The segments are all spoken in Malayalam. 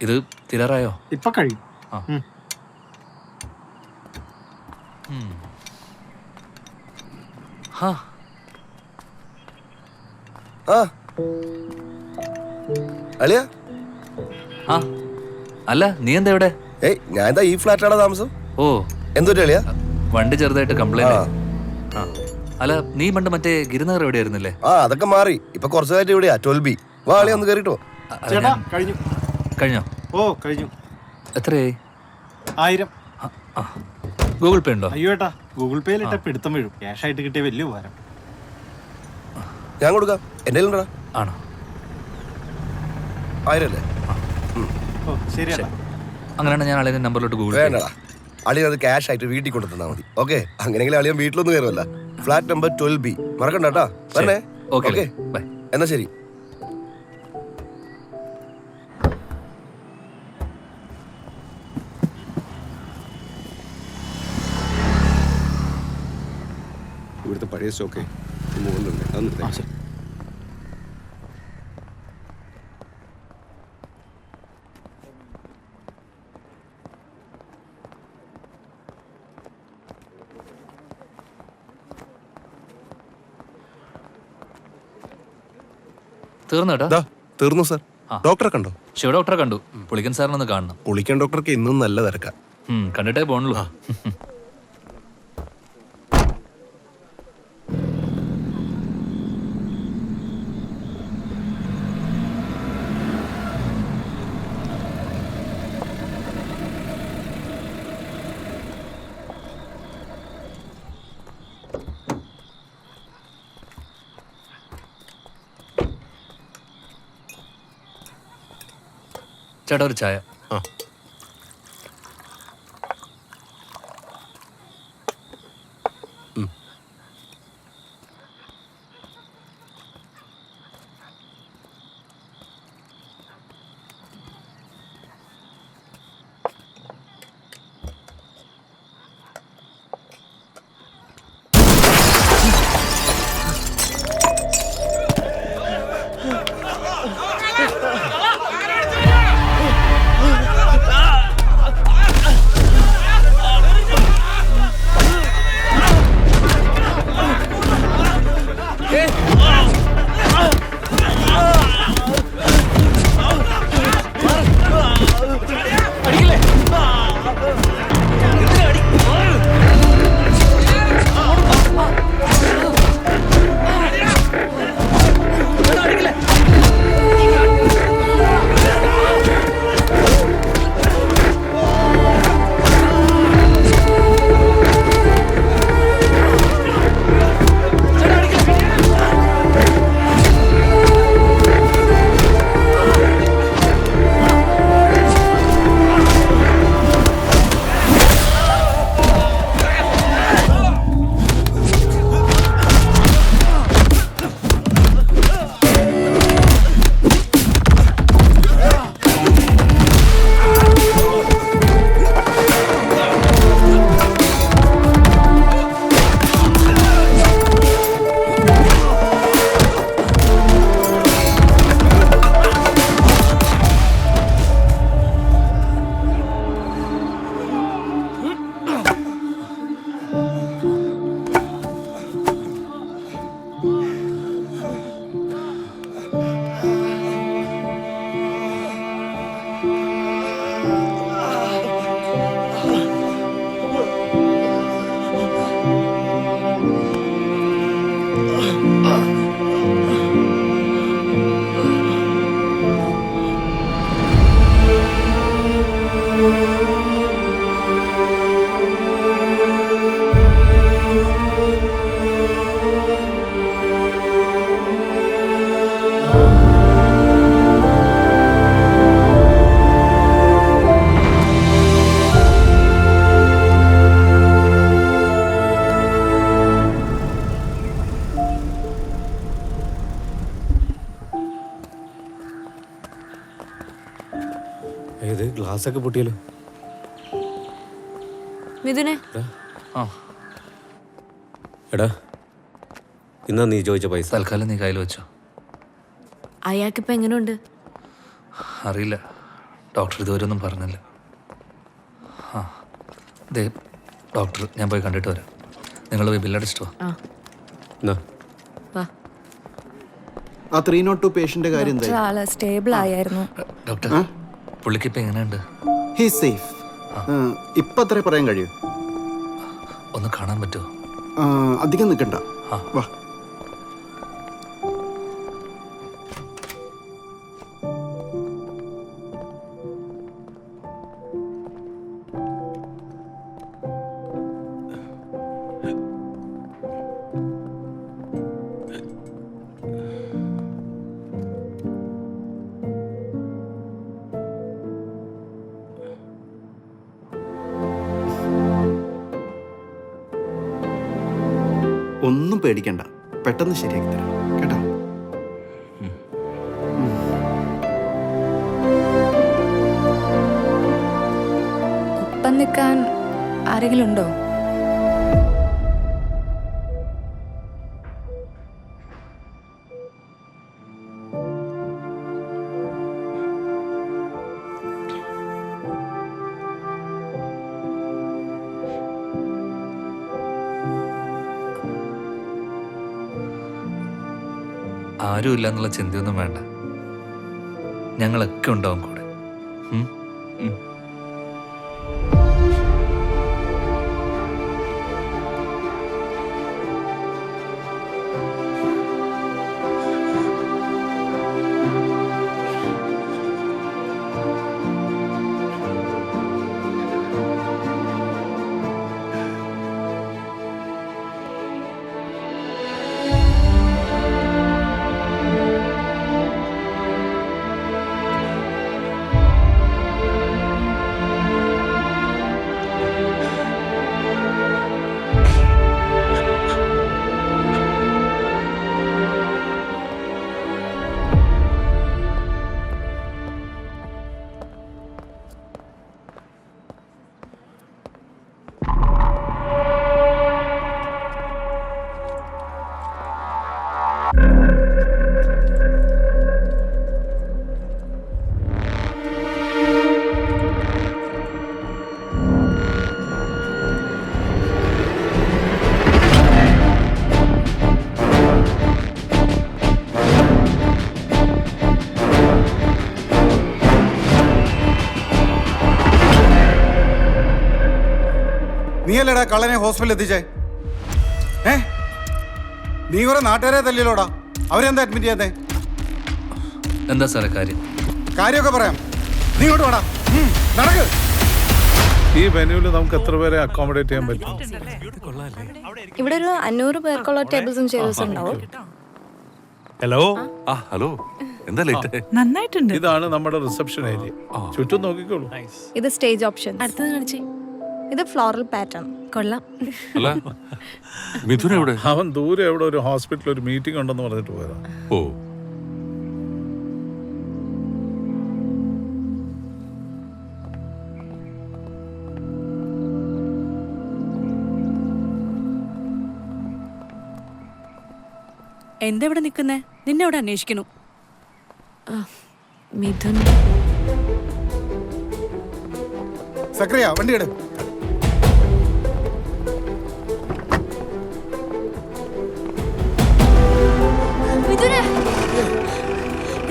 ഇത് തീരാറായോ? ഇപ്പൊ കഴിയും. അളിയ അല്ല, നീ എന്താ ഇവിടെ? ഏയ് ഞാൻ എന്താ ഈ ഫ്ലാറ്റിലാണ് താമസം. ഓ, എന്തൊരു അളിയ? വണ്ടി ചെറുതായിട്ട് കംപ്ലൈന്റ്. അല്ല, നീ പണ്ട് മറ്റേ ഗിരിനഗർ എവിടെയായിരുന്നില്ലേ? അതൊക്കെ മാറി. ഇപ്പൊ കുറച്ചായിട്ട് ഇവിടെയാ 12B. വാ അളിയ, ഒന്ന് കേറിട്ടോ. ചേട്ടാ കഴിഞ്ഞു. കഴിഞ്ഞോ? ഓ കഴിഞ്ഞു. എത്രയായി? 1000. ഗൂഗിൾ പേ ഉണ്ടോ? അയ്യോ ഏട്ടാ, ഗൂഗിൾ പേയിൽ ഇട്ട പിടുത്തം വീഴും. ക്യാഷ് ആയിട്ട് കിട്ടിയ വലിയ ഉപകാരം. ഞാൻ കൊടുക്കാം. എന്റെ കയ്യിലുണ്ടോ? ആണോ? 1000 അല്ലേ? ഓ ശരി ഏട്ടാ. അങ്ങനെയാണ് ഞാൻ അളിയന്റെ നമ്പറിലോട്ട് ഗൂഗിൾ പേ. വേണ്ടടാ, അളിയ അത് ക്യാഷ് ആയിട്ട് വീട്ടിൽ കൊണ്ടു തന്നാ മതി. ഓക്കെ, അങ്ങനെയെങ്കിലും അളിയൻ വീട്ടിലൊന്നും കയറുമല്ല. Flat number 12B. മറക്കണ്ട കേട്ടാ. തന്നെ ഓക്കെ, ബൈ. എന്നാ ശരി. ഇവിടുത്തെ പഴയ സ്റ്റോക്കേ മുകളിലുണ്ട്. അതൊന്നും തീർന്നു കേട്ടോ? തീർന്നു സാർ. ഡോക്ടറെ കണ്ടോ? ശിവ ഡോക്ടറെ കണ്ടു. പുളിക്കൻ സാറിനൊന്ന് കാണണം. പുളിക്കൻ ഡോക്ടർക്ക് ഇന്നും നല്ല തിരക്കാം. കണ്ടിട്ടേ പോണല്ലോ. ചേട്ടാ ഒരു ചായ. ഏത് ഗ്ലാസ് ഒക്കെ പൊട്ടിയല്ലോ. മിഥുനെ, എടാ ഇന്നാ നീ ചോദിച്ച പൈസ തൽക്കാലം നീ കയ്യിൽ വെച്ചോ. അയാൾക്കിപ്പോ എങ്ങനെയുണ്ട്? അറിയില്ല, ഡോക്ടർ ഇതുവരെ ഒന്നും പറഞ്ഞില്ല. ആ ദേ ഡോക്ടർ, ഞാൻ പോയി കണ്ടിട്ട് വരാം. നിങ്ങൾ പോയി ബില്ലടിച്ചിട്ട് വാ. എന്നാ ആ 302 പേഷ്യന്റെ കാര്യം എന്തായി? ആള് സ്റ്റേബിൾ ആയിരുന്നു. ഡോക്ടർ, പുള്ളിക്ക് ഇപ്പം എങ്ങനെയുണ്ട്? He safe. ഇപ്പൊ അത്രേ പറയാൻ കഴിയൂ. ഒന്ന് കാണാൻ പറ്റുമോ? അധികം നിൽക്കണ്ട. ആ. വാ. ഒന്നും പേടിക്കണ്ട, പെട്ടെന്ന് ശരിയാക്കി തരാം കേട്ടോ. ഒപ്പം നിൽക്കാൻ ആരെങ്കിലും ഉണ്ടോ? ആരുമില്ല എന്നുള്ള ചിന്തയൊന്നും വേണ്ട. ഞങ്ങളൊക്കെ ഉണ്ടാവും കൂടെ. നീയല്ലേടാ കള്ളനെ ഹോസ്പിറ്റലിൽ എത്തിച്ചേ? നീ കുറെ നാട്ടുകാരെ തല്ലിയല്ലോടാ. അവരെന്താ അഡ്മിറ്റ് ചെയ്യാതെ? എന്താ സാറേ കാര്യം? കാര്യമൊക്കെ പറയാം. നീ ഇങ്ങോട്ട് വേടാ, നടക്ക്. ഈ വെന്യൂല് നമുക്ക് എത്ര പേരെ അക്കോമഡേറ്റ് ചെയ്യാൻ പറ്റും? ഇവിടെ ഒരു 500 പേർക്കുള്ള ടേബിൾസും ചെയർസും ഉണ്ടാവും. ഹലോ. ഹലോ, എന്താ ലേറ്റ്? നന്നായിട്ടുണ്ട്. ഇതാണ് നമ്മുടെ റിസപ്ഷൻ ഏരിയ. ചുറ്റും നോക്കിക്കോളൂ. ഇത് സ്റ്റേജ് ഓപ്ഷൻ. അടുത്തത് കാണിച്ചേ. ഇത് ഫ്ലോറൽ പാറ്റേൺ. കൊള്ളാം. അല്ല, മിഥുൻ എവിടെ? അവൻ ദൂരെ എവിടെ ഒരു ഹോസ്പിറ്റലിൽ ഒരു മീറ്റിംഗ് ഉണ്ടെന്ന് പറഞ്ഞിട്ട് പോയതാ. ഓ, എന്താ ഇവിടെ നിക്കുന്നേ? നിന്നെ ഇവിടെ അന്വേഷിക്കണു. മിഥുൻ. സക്രിയ വണ്ടി എടു.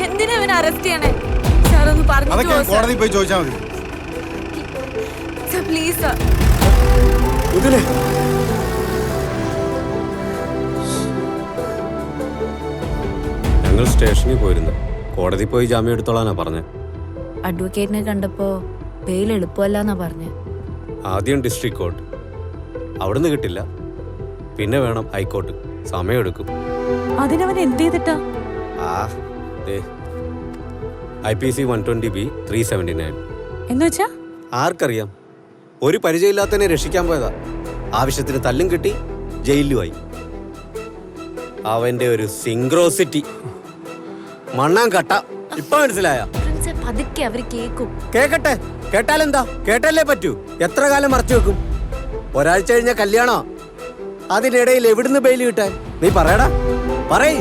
എന്തിനാ ഇവനെ അറസ്റ്റ് ചെയ്യണേ? സാർ ഒന്ന് അതൊക്കെ പറഞ്ഞു കോടതി പോയി ചോദിച്ചാൽ മതി. Please sir. ഞങ്ങൾ സ്റ്റേഷനിൽ പോയിരുന്നു. കോടതി പോയി ജാമ്യം എടുത്തോളാനാ പറഞ്ഞത്. അഡ്വക്കേറ്റിനെ കണ്ടപ്പോ ബെയിൽ എളുപ്പമല്ലെന്നാ പറഞ്ഞേ. ആദ്യം ഡിസ്ട്രിക്ട് കോർട്ട്, അവിടുന്ന് കിട്ടില്ല. പിന്നെ വേണം ഹൈക്കോർട്ട്, സമയമെടുക്കും. അതിനവൻ എന്ത് ചെയ്തിട്ടാ? IPC 120B 379. എന്നുവെച്ചാ ആർക്കറിയാം? ഒരു പരിചയമില്ലാത്തതിനെ രക്ഷിക്കാൻ പോയതാ. ആവശ്യത്തിന് തല്ലും കിട്ടി, ജയിലുമായി. അവന്റെ ഒരു സിംഗ്രോസിറ്റി, മണ്ണാൻ കട്ട. ഇപ്പൊ മനസ്സിലായ? പതുക്കെ അവര് കേക്കും. കേക്കട്ടെ, കേട്ടാലെന്താ? കേട്ടല്ലേ പറ്റൂ. എത്ര കാലം മറച്ചു വെക്കും? ഒരാഴ്ച കഴിഞ്ഞ കല്യാണോ? അതിനിടയിൽ എവിടുന്ന് ബെയില് കിട്ടാൻ? നീ പറയടാ, പറയ്.